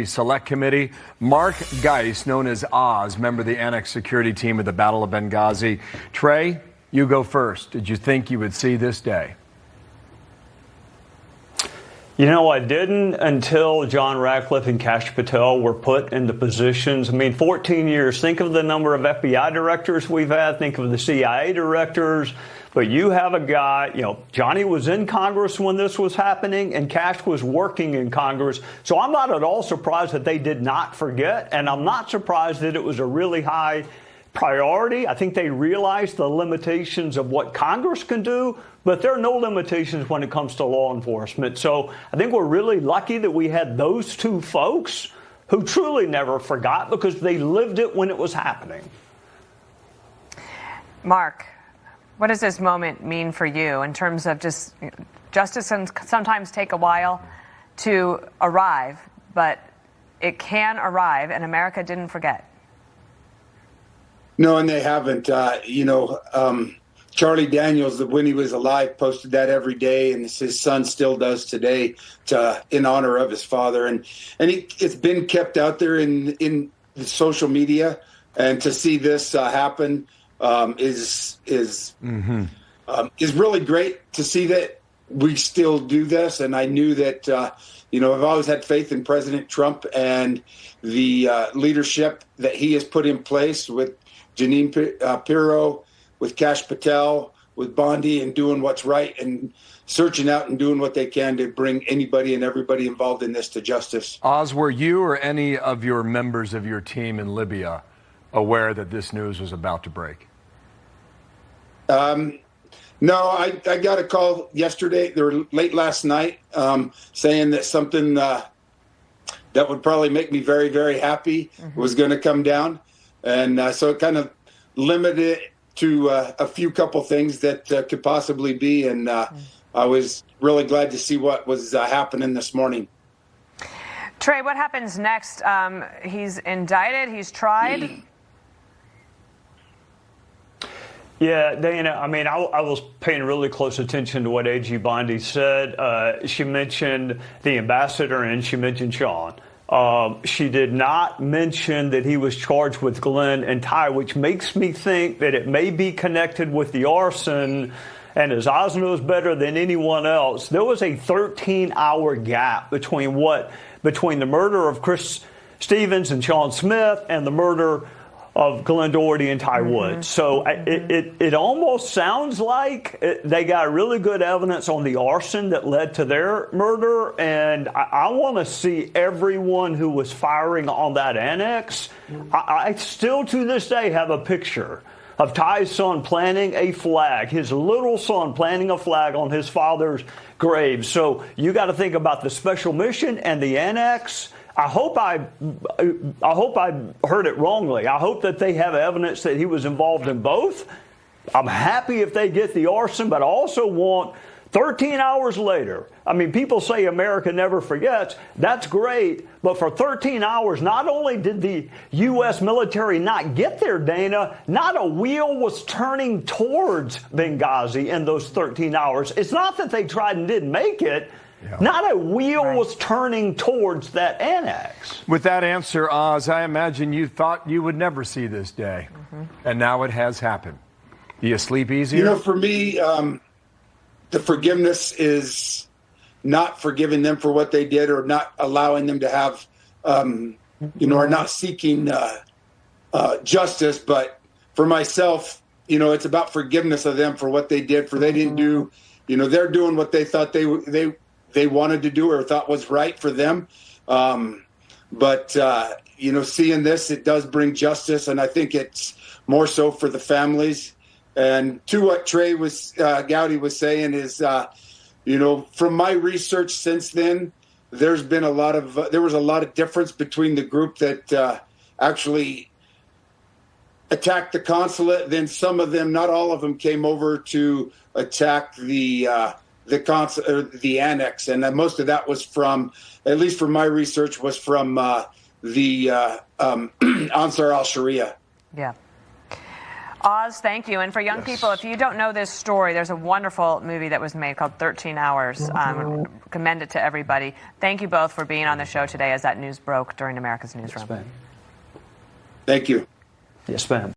Select Committee. Mark Geist, known as Oz, member of the Annex Security Team at the Battle of Benghazi. Trey, you go first. Did you think you would see this day? You know, I didn't until John Ratcliffe and Kash Patel were put into positions. I mean, 14 years. Think of the number of FBI directors we've had. Think of the CIA directors. But you have a guy, you know, Johnny was in Congress when this was happening, and Kash was working in Congress. So I'm not at all surprised that they did not forget, and I'm not surprised that it was a really high priority. I think they realized the limitations of what Congress can do, but there are no limitations when it comes to law enforcement. So I think we're really lucky that we had those two folks who truly never forgot because they lived it when it was happening. Mark, what does this moment mean for you in terms of just justice can sometimes take a while to arrive, but it can arrive, and America didn't forget? No, and they haven't. Charlie Daniels, when he was alive, posted that every day, and his son still does today in honor of his father. And it's been kept out there in the social media, and to see this happen is really great to see that we still do this. And I knew that, I've always had faith in President Trump and the leadership that he has put in place with Jeanine Pirro, with Kash Patel, with Bondi, and doing what's right and searching out and doing what they can to bring anybody and everybody involved in this to justice. Oz, were you or any of your members of your team in Libya aware that this news was about to break? No, I got a call yesterday, or late last night, saying that something that would probably make me very, very happy was going to come down. And so it kind of limited it to a few couple things that could possibly be. And I was really glad to see what was happening this morning. Trey, what happens next? He's indicted, he's tried. Yeah, Dana, I mean, I was paying really close attention to what A.G. Bondi said. She mentioned the ambassador and she mentioned Sean. She did not mention that he was charged with Glenn and Ty, which makes me think that it may be connected with the arson. And as Oz knows better than anyone else, there was a 13-hour gap between the murder of Chris Stevens and Sean Smith and the murder of Glenn Doherty and Ty Woods. So it almost sounds like they got really good evidence on the arson that led to their murder. And I want to see everyone who was firing on that annex. I still to this day have a picture of Ty's son planting a flag, his little son planting a flag on his father's grave. So you got to think about the special mission and the annex. I hope I heard it wrongly. I hope that they have evidence that he was involved in both. I'm happy if they get the arson, but I also want 13 hours later. I mean, people say America never forgets. That's great. But for 13 hours, not only did the U.S. military not get there, Dana, not a wheel was turning towards Benghazi in those 13 hours. It's not that they tried and didn't make it. Yeah. Not a wheel was turning towards that annex. With that answer, Oz, I imagine you thought you would never see this day. And now it has happened. Do you sleep easier? For me, the forgiveness is not forgiving them for what they did or not allowing them to have, or not seeking justice. But for myself, it's about forgiveness of them for what they did, for they didn't do, they're doing what they thought they wanted to do or thought was right for them. But seeing this, it does bring justice. And I think it's more so for the families. And to what Trey Gowdy was saying is, from my research since then, there was a lot of difference between the group that actually attacked the consulate. Then some of them, not all of them, came over to attack the annex, and most of that was from, at least from my research, was from the Ansar al-Sharia. Yeah. Oz, thank you. And for young people, if you don't know this story, there's a wonderful movie that was made called 13 Hours. Commend it to everybody. Thank you both for being on the show today as that news broke during America's Newsroom. Yes, ma'am. Thank you. Yes, ma'am.